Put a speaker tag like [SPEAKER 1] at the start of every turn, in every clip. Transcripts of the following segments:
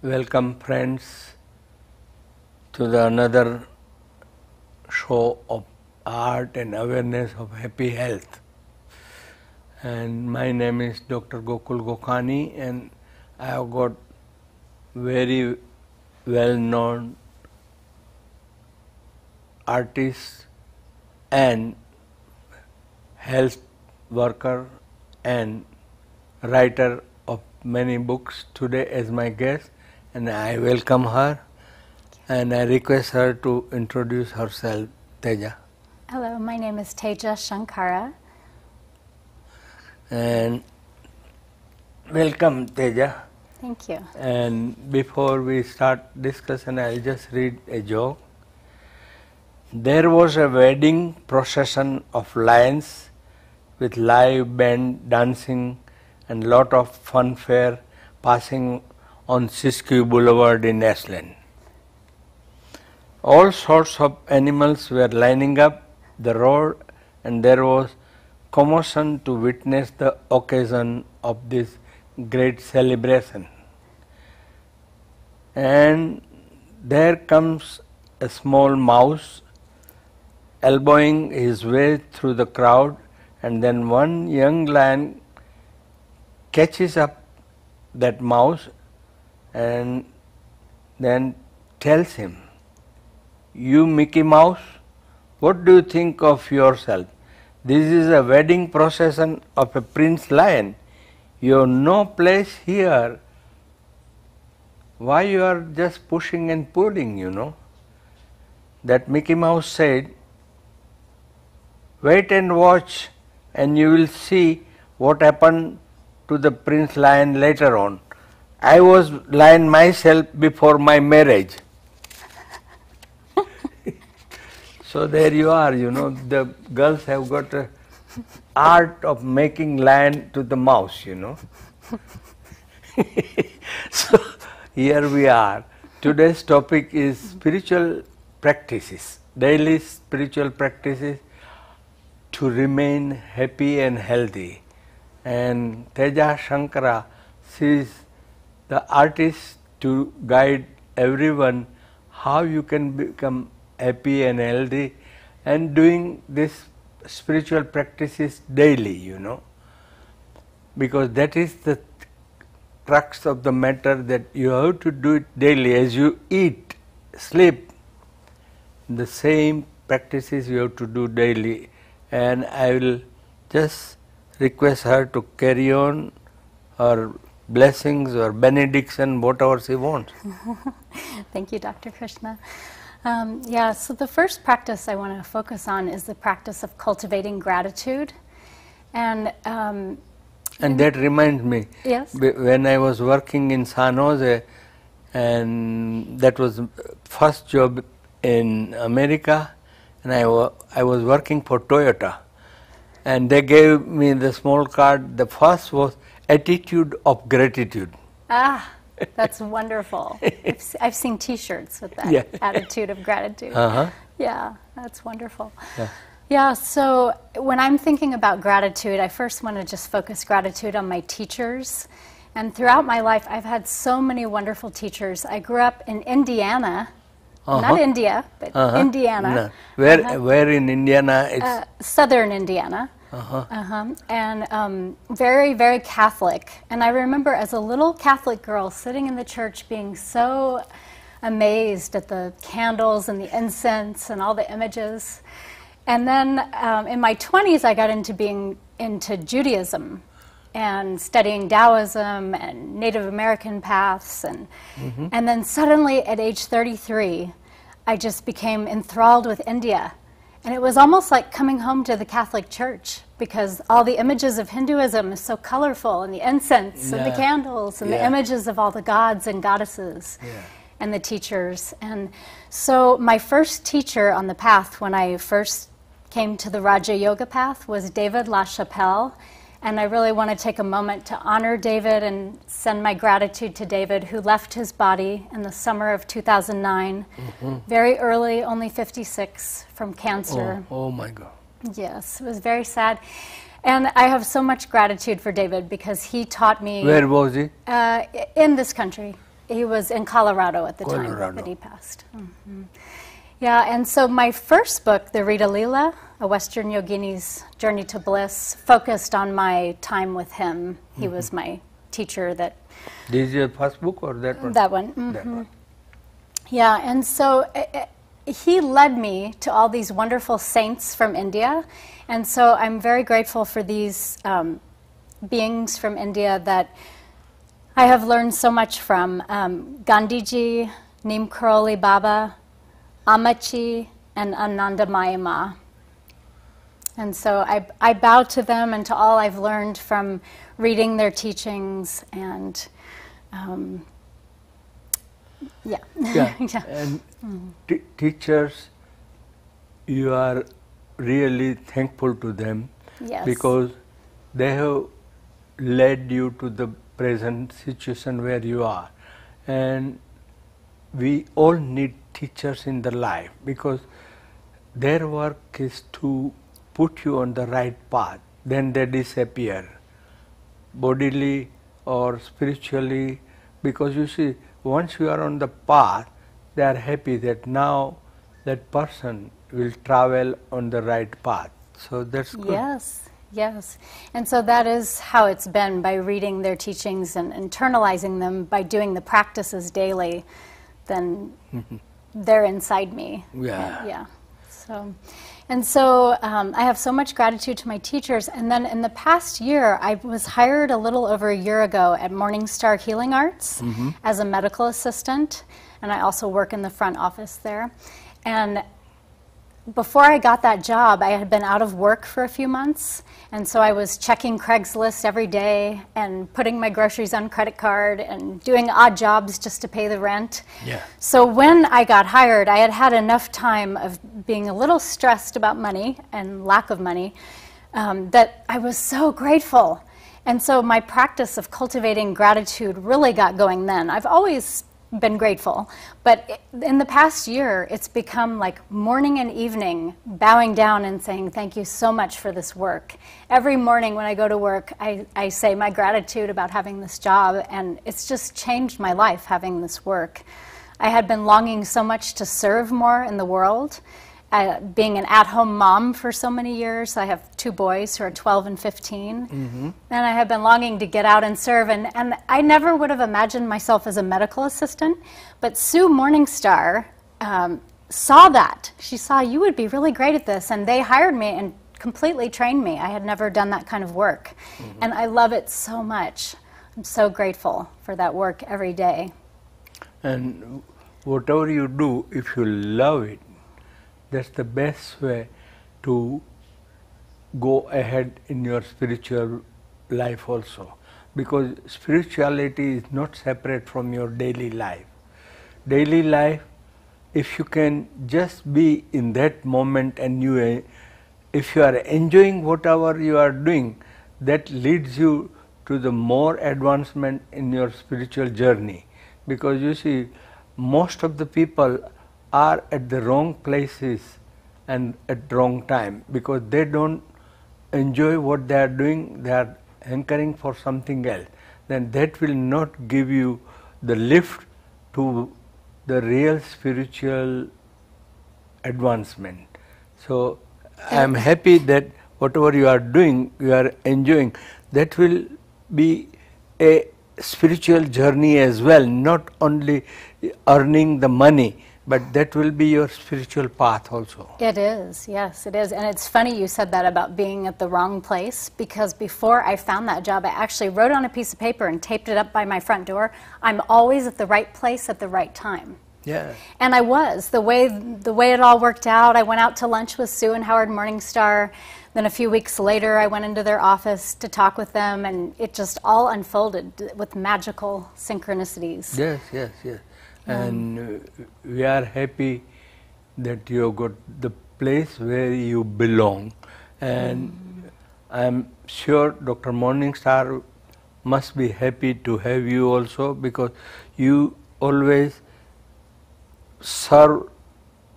[SPEAKER 1] Welcome friends to the another show of art and awareness of happy health. And my name is Dr. Gokani, and I have got very well known artist and health worker and writer of many books today as my guest, and I welcome her and I request her to introduce herself. Teja.
[SPEAKER 2] Hello, my name is Teja Shankara.
[SPEAKER 1] And welcome, Teja.
[SPEAKER 2] Thank you.
[SPEAKER 1] And before we start discussion, I'll just read a joke. There was a wedding procession of lions with live band dancing and lot of funfair passing on Siskiyou Boulevard in Ashland. All sorts of animals were lining up the road, and there was commotion to witness the occasion of this great celebration. And there comes a small mouse elbowing his way through the crowd, and then one young lion catches up that mouse and then tells him, "You Mickey Mouse, what do you think of yourself? This is a wedding procession of a prince lion. You have no place here. Why you are just pushing and pulling, you know?" That Mickey Mouse said, "Wait and watch, and you will see what happened to the prince lion later on. I was lion myself before my marriage." So there you are, you know, the girls have got a art of making lion to the mouse, you know. So here we are. Today's topic is spiritual practices, daily spiritual practices to remain happy and healthy. And Teja Shankara, she is the artist to guide everyone how you can become happy and healthy, and doing this spiritual practices daily, you know, because that is the crux of the matter, that you have to do it daily. As you eat, sleep, the same practices you have to do daily. And I will just request her to carry on her blessings or benediction, whatever she wants.
[SPEAKER 2] Thank you, Dr. Krishna. So the first practice I want to focus on is the practice of cultivating gratitude. And
[SPEAKER 1] that reminds me,
[SPEAKER 2] yes?
[SPEAKER 1] When I was working in San Jose, and that was first job in America, and I was working for Toyota, and they gave me the small card. The first was attitude of gratitude.
[SPEAKER 2] Ah, that's wonderful. I've seen T-shirts with that attitude of gratitude. Yeah, that's wonderful. Yeah, so when I'm thinking about gratitude, I first want to just focus gratitude on my teachers. And throughout my life, I've had so many wonderful teachers. I grew up in Indiana. Not India, but Indiana.
[SPEAKER 1] No. Where in Indiana? It's
[SPEAKER 2] southern Indiana. And very, very Catholic. And I remember as a little Catholic girl sitting in the church being so amazed at the candles and the incense and all the images. And then in my 20s, I got into being into Judaism and studying Taoism and Native American paths. And then suddenly at age 33, I just became enthralled with India. And it was almost like coming home to the Catholic Church, because all the images of Hinduism is so colorful, and the incense and the candles and the images of all the gods and goddesses and the teachers. And so my first teacher on the path when I first came to the Raja Yoga path was David LaChapelle. And I really want to take a moment to honor David and send my gratitude to David, who left his body in the summer of 2009, very early, only 56, from cancer.
[SPEAKER 1] Oh my God.
[SPEAKER 2] Yes, it was very sad. And I have so much gratitude for David because he taught me...
[SPEAKER 1] Where was he?
[SPEAKER 2] In this country. He was in Colorado at the time
[SPEAKER 1] Colorado.
[SPEAKER 2] that he passed. Yeah, and so my first book, The Rita Lila, A Western Yogini's Journey to Bliss, focused on my time with him. He was my teacher that...
[SPEAKER 1] This is your first book or that one?
[SPEAKER 2] That one.
[SPEAKER 1] That one.
[SPEAKER 2] Yeah, and so he led me to all these wonderful saints from India, and so I'm very grateful for these beings from India that I have learned so much from. Gandhiji, Neem Karoli Baba, Amachi, and Anandamayi Ma. And so I bow to them and to all I've learned from reading their teachings and yeah.
[SPEAKER 1] Yeah.
[SPEAKER 2] Yeah.
[SPEAKER 1] And teachers, you are really thankful to them.
[SPEAKER 2] Yes.
[SPEAKER 1] Because they have led you to the present situation where you are. And we all need teachers in the life because their work is to put you on the right path. Then they disappear, bodily or spiritually, because you see, once you are on the path, they are happy that now that person will travel on the right path. So that's good.
[SPEAKER 2] Yes, yes. And so that is how it's been, by reading their teachings and internalizing them, by doing the practices daily, then they're inside me.
[SPEAKER 1] Yeah.
[SPEAKER 2] And, yeah. So I have so much gratitude to my teachers. And then in the past year, I was hired a little over a year ago at Morningstar Healing Arts as a medical assistant, and I also work in the front office there. And before I got that job, I had been out of work for a few months, and so I was checking Craigslist every day and putting my groceries on credit card and doing odd jobs just to pay the rent.
[SPEAKER 1] Yeah.
[SPEAKER 2] So when I got hired, I had had enough time of being a little stressed about money and lack of money that I was so grateful. And so my practice of cultivating gratitude really got going then. I've always been grateful, but in the past year, it's become like morning and evening, bowing down and saying, thank you so much for this work. Every morning when I go to work, I say my gratitude about having this job, and it's just changed my life having this work. I had been longing so much to serve more in the world. Being an at-home mom for so many years, I have 2 boys who are 12 and 15, and I have been longing to get out and serve, and I never would have imagined myself as a medical assistant, but Sue Morningstar saw that. She saw, you would be really great at this, and they hired me and completely trained me. I had never done that kind of work, and I love it so much. I'm so grateful for that work every day.
[SPEAKER 1] And whatever you do, if you love it, that's the best way to go ahead in your spiritual life also. Because spirituality is not separate from your daily life. Daily life, if you can just be in that moment and if you are enjoying whatever you are doing, that leads you to the more advancement in your spiritual journey. Because you see, most of the people are at the wrong places and at the wrong time, because they don't enjoy what they are doing, they are hankering for something else. Then that will not give you the lift to the real spiritual advancement. So I am happy that whatever you are doing, you are enjoying. That will be a spiritual journey as well, not only earning the money, but that will be your spiritual path also.
[SPEAKER 2] It is, yes, it is. And it's funny you said that about being at the wrong place, because before I found that job, I actually wrote on a piece of paper and taped it up by my front door, I'm always at the right place at the right time.
[SPEAKER 1] Yeah.
[SPEAKER 2] And I was. The way it all worked out, I went out to lunch with Sue and Howard Morningstar. Then a few weeks later, I went into their office to talk with them, and it just all unfolded with magical synchronicities.
[SPEAKER 1] Yes, yes, yes. And we are happy that you have got the place where you belong. And I am sure Dr. Morningstar must be happy to have you also, because you always serve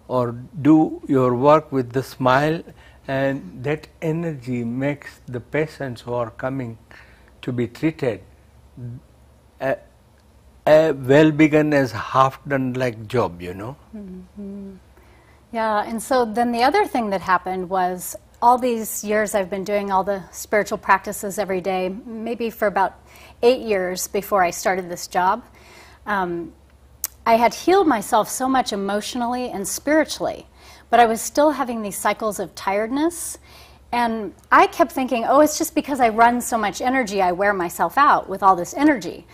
[SPEAKER 1] or do your work with the smile, and that energy makes the patients who are coming to be treated a well begun as half done like job, you know.
[SPEAKER 2] Yeah, and so then the other thing that happened was all these years I've been doing all the spiritual practices every day, maybe for about 8 years before I started this job. I had healed myself so much emotionally and spiritually, but I was still having these cycles of tiredness. And I kept thinking, oh, it's just because I run so much energy, I wear myself out with all this energy.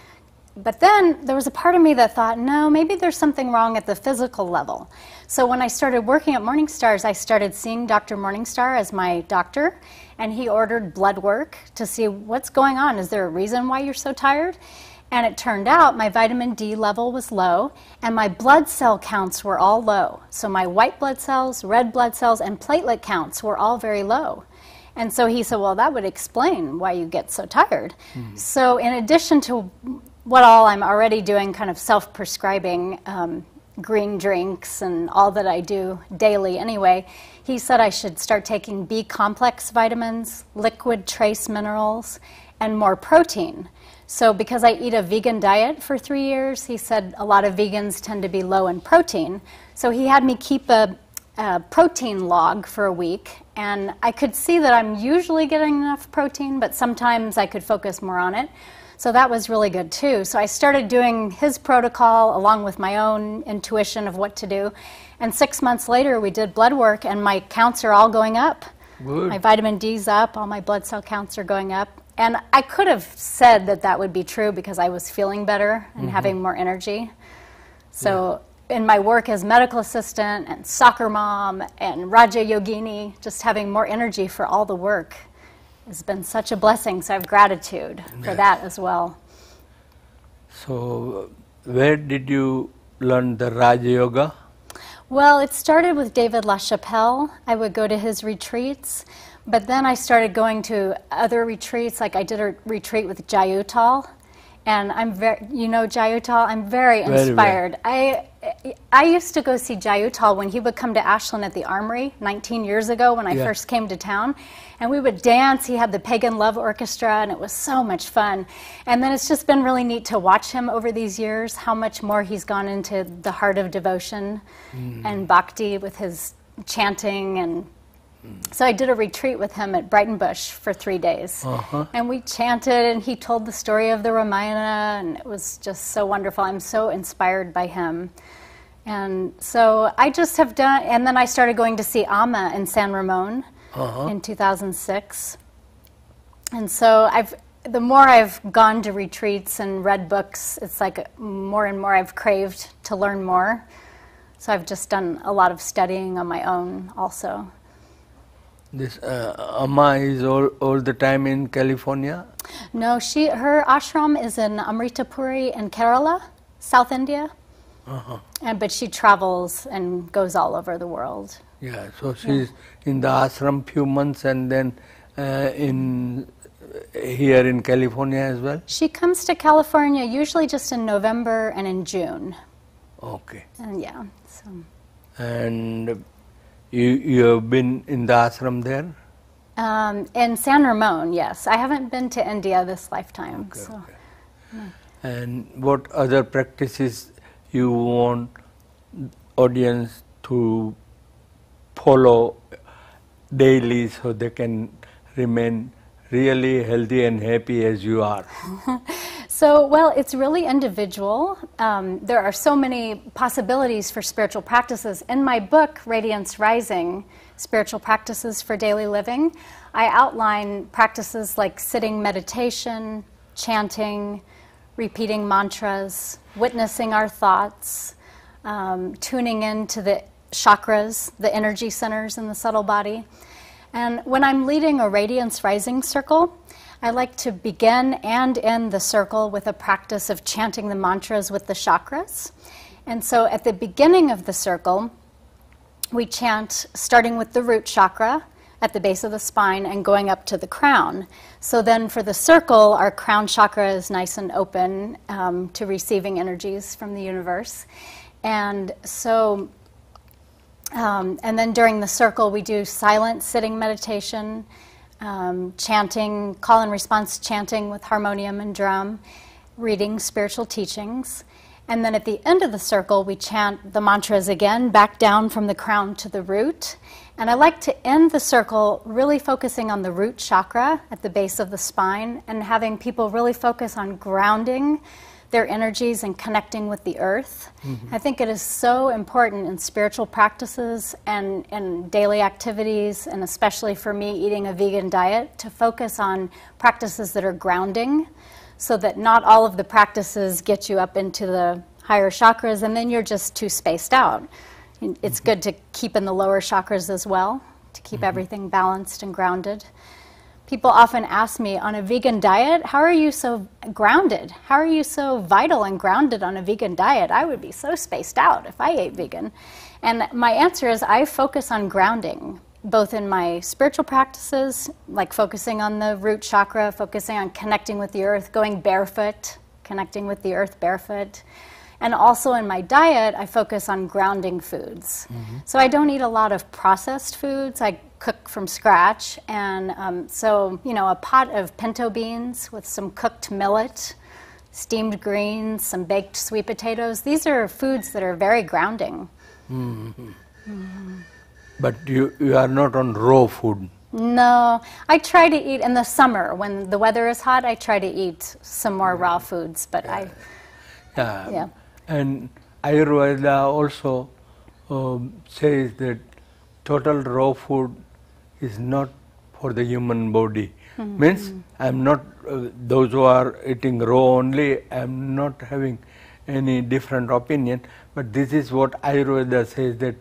[SPEAKER 2] But then there was a part of me that thought, no, maybe there's something wrong at the physical level. So when I started working at Morning Stars, I started seeing Dr. Morningstar as my doctor, and he ordered blood work to see what's going on. Is there a reason why you're so tired? And it turned out my vitamin D level was low, and my blood cell counts were all low. So my white blood cells, red blood cells, and platelet counts were all very low. And so he said, well, that would explain why you get so tired. So in addition to what all I'm already doing, kind of self-prescribing green drinks and all that I do daily anyway, he said I should start taking B-complex vitamins, liquid trace minerals, and more protein. So because I eat a vegan diet for 3 years, he said a lot of vegans tend to be low in protein. So he had me keep a protein log for a week, and I could see that I'm usually getting enough protein, but sometimes I could focus more on it. So that was really good too. So I started doing his protocol along with my own intuition of what to do. And 6 months later, we did blood work, and my counts are all going up.
[SPEAKER 1] Good.
[SPEAKER 2] My vitamin D's up, all my blood cell counts are going up. And I could have said that that would be true because I was feeling better and having more energy. So in my work as medical assistant and soccer mom and Raja Yogini, just having more energy for all the work has been such a blessing. So I have gratitude for that as well.
[SPEAKER 1] So where did you learn the Raja Yoga?
[SPEAKER 2] Well, it started with David LaChapelle. I would go to his retreats, but then I started going to other retreats. Like I did a retreat with Jayutal, and I'm very, you know Jayutal, I'm very inspired. I used to go see Jayutal when he would come to Ashland at the Armory 19 years ago when I first came to town, and we would dance. He had the Pagan Love Orchestra, and it was so much fun. And then it's just been really neat to watch him over these years, how much more he's gone into the heart of devotion and bhakti with his chanting. And so I did a retreat with him at Brighton Bush for 3 days. And we chanted, and he told the story of the Ramayana, and it was just so wonderful. I'm so inspired by him. And so I just have done, and then I started going to see Amma in San Ramon in 2006. And so the more I've gone to retreats and read books, it's like more and more I've craved to learn more. So I've just done a lot of studying on my own also.
[SPEAKER 1] This Amma is all the time in California?
[SPEAKER 2] No, her ashram is in Amritapuri in Kerala, South India. But she travels and goes all over the world.
[SPEAKER 1] Yeah, so she's in the ashram few months and then here in California as well?
[SPEAKER 2] She comes to California usually just in November and in June.
[SPEAKER 1] Okay.
[SPEAKER 2] And yeah. So.
[SPEAKER 1] And you have been in the ashram there?
[SPEAKER 2] In San Ramon, yes. I haven't been to India this lifetime.
[SPEAKER 1] Okay,
[SPEAKER 2] so.
[SPEAKER 1] okay. And what other practices you want audience to follow daily so they can remain really healthy and happy as you are?
[SPEAKER 2] So, well, it's really individual. There are so many possibilities for spiritual practices. In my book, Radiance Rising, Spiritual Practices for Daily Living, I outline practices like sitting meditation, chanting, repeating mantras, witnessing our thoughts, tuning into the chakras, the energy centers in the subtle body. And when I'm leading a Radiance Rising circle, I like to begin and end the circle with a practice of chanting the mantras with the chakras. And so at the beginning of the circle, we chant starting with the root chakra at the base of the spine and going up to the crown. So then for the circle, our crown chakra is nice and open to receiving energies from the universe. And so, and then during the circle, we do silent sitting meditation, chanting, call and response chanting with harmonium and drum. reading spiritual teachings. And then at the end of the circle, we chant the mantras again, back down from the crown to the root. And I like to end the circle really focusing on the root chakra at the base of the spine and having people really focus on grounding their energies and connecting with the earth. I think it is so important in spiritual practices and in daily activities, and especially for me eating a vegan diet, to focus on practices that are grounding, so that not all of the practices get you up into the higher chakras and then you're just too spaced out. It's good to keep in the lower chakras as well, to keep everything balanced and grounded. People often ask me, on a vegan diet, how are you so grounded? How are you so vital and grounded on a vegan diet? I would be so spaced out if I ate vegan. And my answer is I focus on grounding, both in my spiritual practices, like focusing on the root chakra, focusing on connecting with the earth, going barefoot, connecting with the earth barefoot. And also in my diet, I focus on grounding foods. So I don't eat a lot of processed foods. I cook from scratch. And so, you know, a pot of pinto beans with some cooked millet, steamed greens, some baked sweet potatoes. These are foods that are very grounding.
[SPEAKER 1] But you are not on raw food?
[SPEAKER 2] No, I try to eat in the summer when the weather is hot. I try to eat some more raw foods, but yeah.
[SPEAKER 1] And Ayurveda also says that total raw food is not for the human body. Means I'm not, those who are eating raw only, I'm not having any different opinion, but this is what Ayurveda says, that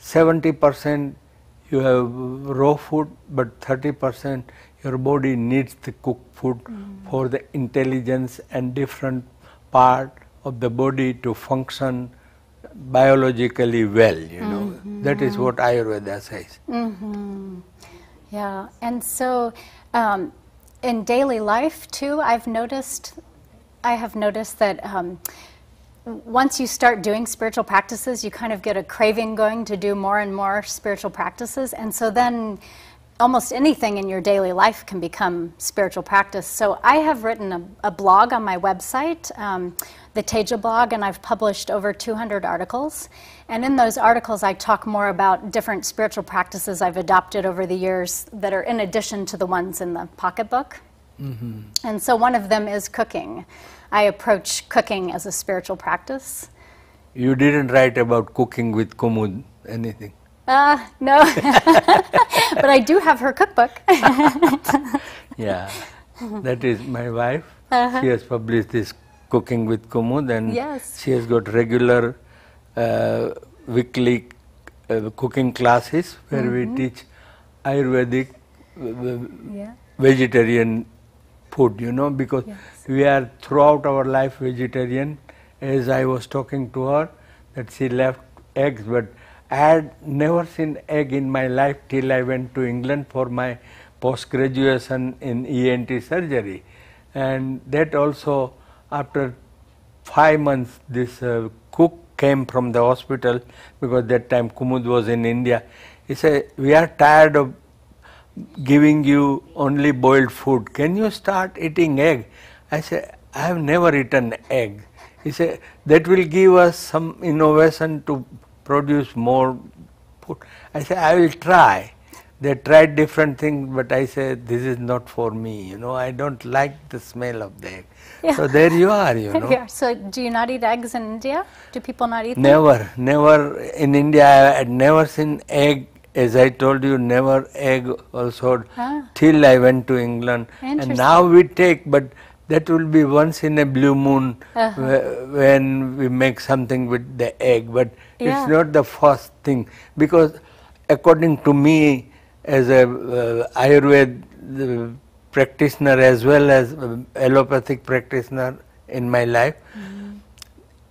[SPEAKER 1] 70% you have raw food, but 30% your body needs the cooked food for the intelligence and different part of the body to function biologically well, you know. That is what Ayurveda says.
[SPEAKER 2] Yeah, and so in daily life too, I have noticed that once you start doing spiritual practices, you kind of get a craving going to do more and more spiritual practices, and so then almost anything in your daily life can become spiritual practice. So I have written a blog on my website, the Teja blog, and I've published over 200 articles. And in those articles I talk more about different spiritual practices I've adopted over the years that are in addition to the ones in the pocketbook. And so one of them is cooking. I approach cooking as a spiritual practice.
[SPEAKER 1] You didn't write about cooking with Kumud, anything?
[SPEAKER 2] No, but I do have her cookbook.
[SPEAKER 1] Yeah, that is my wife. She has published this Cooking with Kumud, and she has got regular weekly cooking classes where we teach Ayurvedic vegetarian food, you know, because we are throughout our life vegetarian. As I was talking to her, that she left eggs, but I had never seen egg in my life till I went to England for my post-graduation in ENT surgery. And that also, after 5 months, this cook came from the hospital, because that time Kumud was in India. He said, "We are tired of giving you only boiled food. Can you start eating egg?" I said, "I have never eaten egg." He said, "That will give us some innovation to produce more food." I said, "I will try." They tried different things, but I said, "This is not for me, you know, I don't like the smell of the egg." So there you are, you know.
[SPEAKER 2] So do you not eat eggs in India? Do people not eat them?
[SPEAKER 1] Never. In India I had never seen egg, as I told you, never egg also, till I went to England. And now we take, but that will be once in a blue moon when we make something with the egg, but it's not the first thing, because according to me, as a Ayurveda practitioner as well as allopathic practitioner in my life,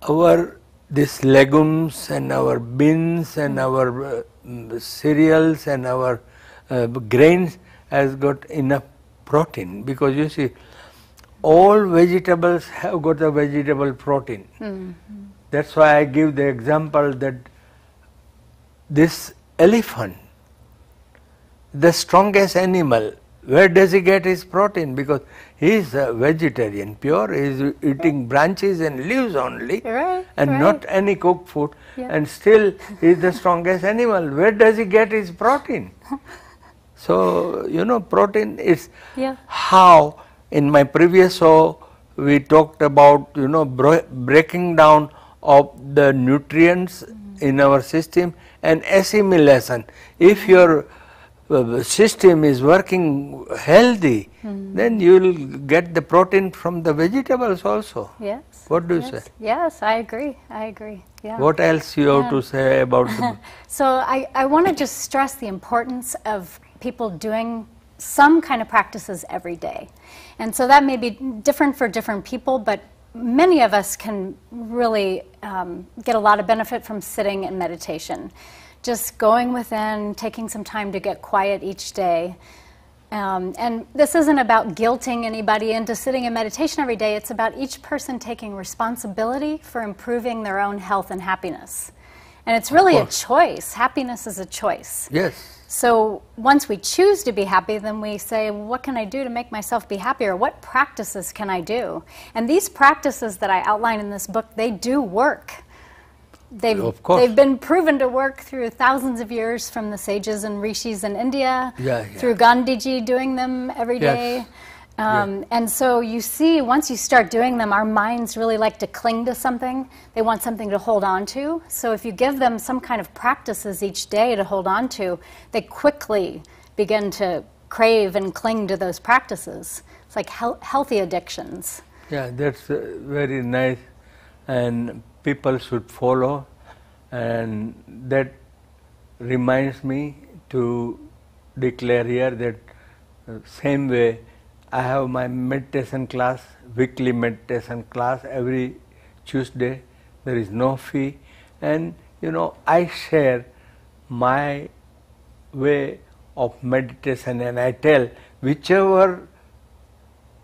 [SPEAKER 1] our this legumes and our beans and our cereals and our grains has got enough protein, because you see, all vegetables have got a vegetable protein. That's why I give the example that this elephant, the strongest animal, where does he get his protein? Because he is a vegetarian, pure. He is eating branches and leaves only, and not any cooked food. And still, he is the strongest animal. Where does he get his protein? So, you know, protein is how, in my previous show, we talked about, you know, breaking down of the nutrients in our system and assimilation. If your system is working healthy, then you will get the protein from the vegetables also.
[SPEAKER 2] Yes.
[SPEAKER 1] What do you say?
[SPEAKER 2] Yes, I agree. I agree. Yeah.
[SPEAKER 1] What else you have to say about the
[SPEAKER 2] So I want to just stress the importance of people doing some kind of practices every day. And so that may be different for different people, but many of us can really get a lot of benefit from sitting in meditation. Just going within, taking some time to get quiet each day. And this isn't about guilting anybody into sitting in meditation every day. It's about each person taking responsibility for improving their own health and happiness. And it's really a choice. Happiness is a choice.
[SPEAKER 1] Yes.
[SPEAKER 2] So once we choose to be happy, then we say, well, what can I do to make myself be happier? What practices can I do? And these practices that I outline in this book, they do work. They've been proven to work through thousands of years from the sages and rishis in India, through Gandhiji doing them every day. And so you see, once you start doing them, our minds really like to cling to something. They want something to hold on to. So if you give them some kind of practices each day to hold on to, they quickly begin to crave and cling to those practices. It's like healthy addictions.
[SPEAKER 1] Yeah, that's very nice, and people should follow. And that reminds me to declare here that same way I have my meditation class, weekly meditation class every Tuesday. There is no fee, and you know, I share my way of meditation, and I tell whichever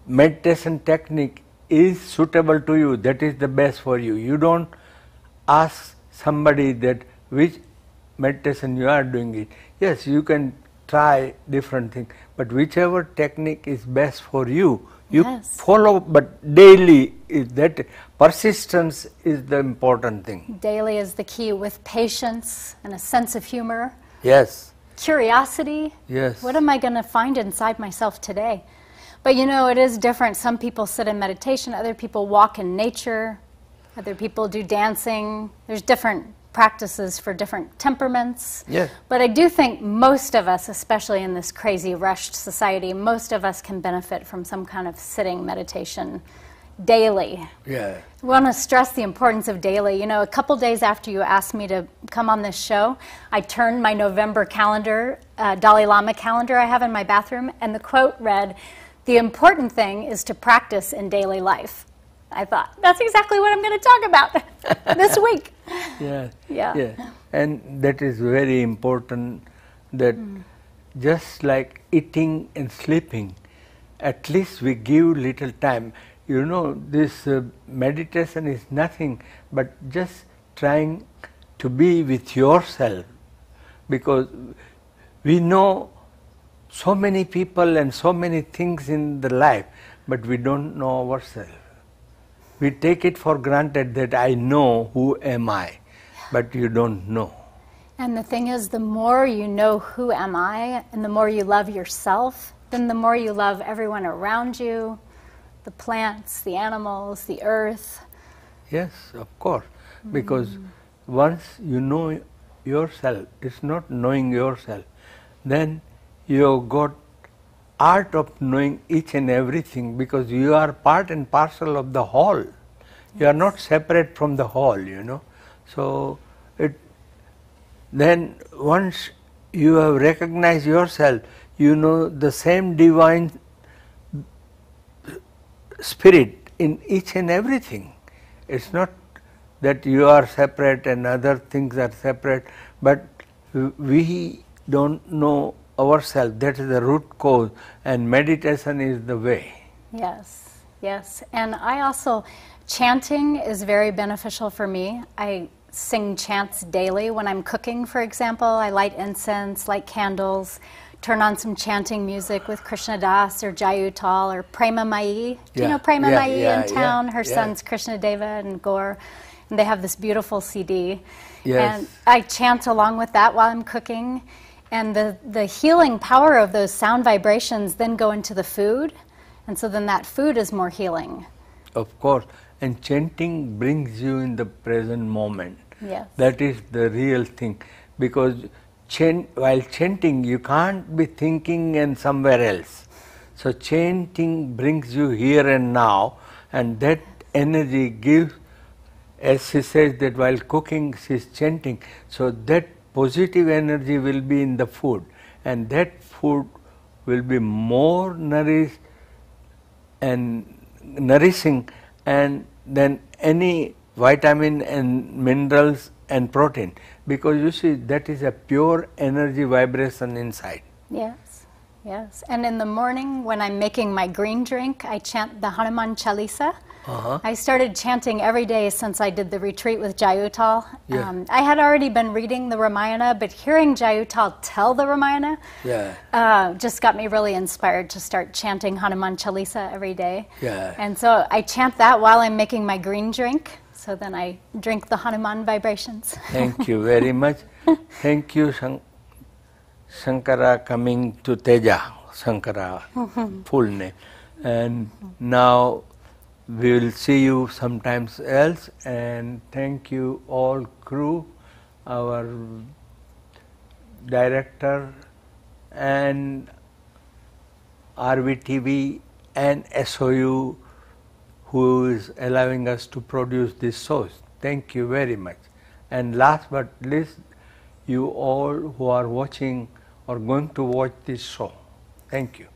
[SPEAKER 1] meditation technique is suitable to you, that is the best for you. You don't ask somebody that which meditation you are doing it. Yes, you can try different things, but whichever technique is best for you, you follow, but daily. Is that persistence is the important thing.
[SPEAKER 2] Daily is the key, with patience and a sense of humor.
[SPEAKER 1] Yes.
[SPEAKER 2] Curiosity.
[SPEAKER 1] Yes.
[SPEAKER 2] What am I going to find inside myself today? But you know, it is different. Some people sit in meditation, other people walk in nature, other people do dancing. There's different practices for different temperaments.
[SPEAKER 1] Yes.
[SPEAKER 2] But I do think most of us, especially in this crazy rushed society, most of us can benefit from some kind of sitting meditation daily.
[SPEAKER 1] Yeah.
[SPEAKER 2] I want to stress the importance of daily. You know, a couple days after you asked me to come on this show, I turned my November calendar, Dalai Lama calendar I have in my bathroom, and the quote read, "The important thing is to practice in daily life." I thought, that's exactly what I'm going to talk about this week.
[SPEAKER 1] Yeah. And that is very important, that just like eating and sleeping, at least we give little time. You know, this meditation is nothing but just trying to be with yourself, because we know so many people and so many things in the life, but we don't know ourselves. We take it for granted that I know who am I, but you don't know.
[SPEAKER 2] And the thing is, the more you know who am I, and the more you love yourself, then the more you love everyone around you, the plants, the animals, the earth.
[SPEAKER 1] Yes, of course, because once you know yourself, it's not knowing yourself, then you got art of knowing each and everything, because you are part and parcel of the whole. You are not separate from the whole, you know. So then once you have recognized yourself, you know the same divine spirit in each and everything. It's not that you are separate and other things are separate, but we don't know ourselves. That is the root cause, and meditation is the way.
[SPEAKER 2] Yes, yes. And I also, chanting is very beneficial for me. I sing chants daily when I'm cooking, for example. I light incense, light candles, turn on some chanting music with Krishna Das or Jayutal or Prema Mai. Do you know Prema
[SPEAKER 1] Yeah,
[SPEAKER 2] Mai
[SPEAKER 1] yeah,
[SPEAKER 2] in town?
[SPEAKER 1] yeah,
[SPEAKER 2] Her
[SPEAKER 1] yeah.
[SPEAKER 2] sons Krishna Deva and Gaur. And they have this beautiful CD.
[SPEAKER 1] Yes.
[SPEAKER 2] And I chant along with that while I'm cooking. And the healing power of those sound vibrations then go into the food. And so then that food is more healing.
[SPEAKER 1] Of course. And chanting brings you in the present moment.
[SPEAKER 2] Yes.
[SPEAKER 1] That is the real thing. Because while chanting, you can't be thinking and somewhere else. So chanting brings you here and now, and that energy gives, as she says that while cooking she is chanting, so that positive energy will be in the food, and that food will be more nourished and nourishing and than any vitamin and minerals and protein, because you see that is a pure energy vibration inside.
[SPEAKER 2] Yes, yes. And in the morning when I'm making my green drink, I chant the Hanuman Chalisa. I started chanting every day since I did the retreat with Jayutal.
[SPEAKER 1] Yeah.
[SPEAKER 2] I had already been reading the Ramayana, but hearing Jayutal tell the Ramayana just got me really inspired to start chanting Hanuman Chalisa every day.
[SPEAKER 1] Yeah.
[SPEAKER 2] And so I chant that while I'm making my green drink. So then I drink the Hanuman vibrations.
[SPEAKER 1] Thank you very much. Thank you, Shankara, coming to Teja, Shankara, full name. And now we will see you sometimes else, and thank you all crew, our director and RVTV and SOU who is allowing us to produce these shows. Thank you very much. And last but least, you all who are watching or going to watch this show. Thank you.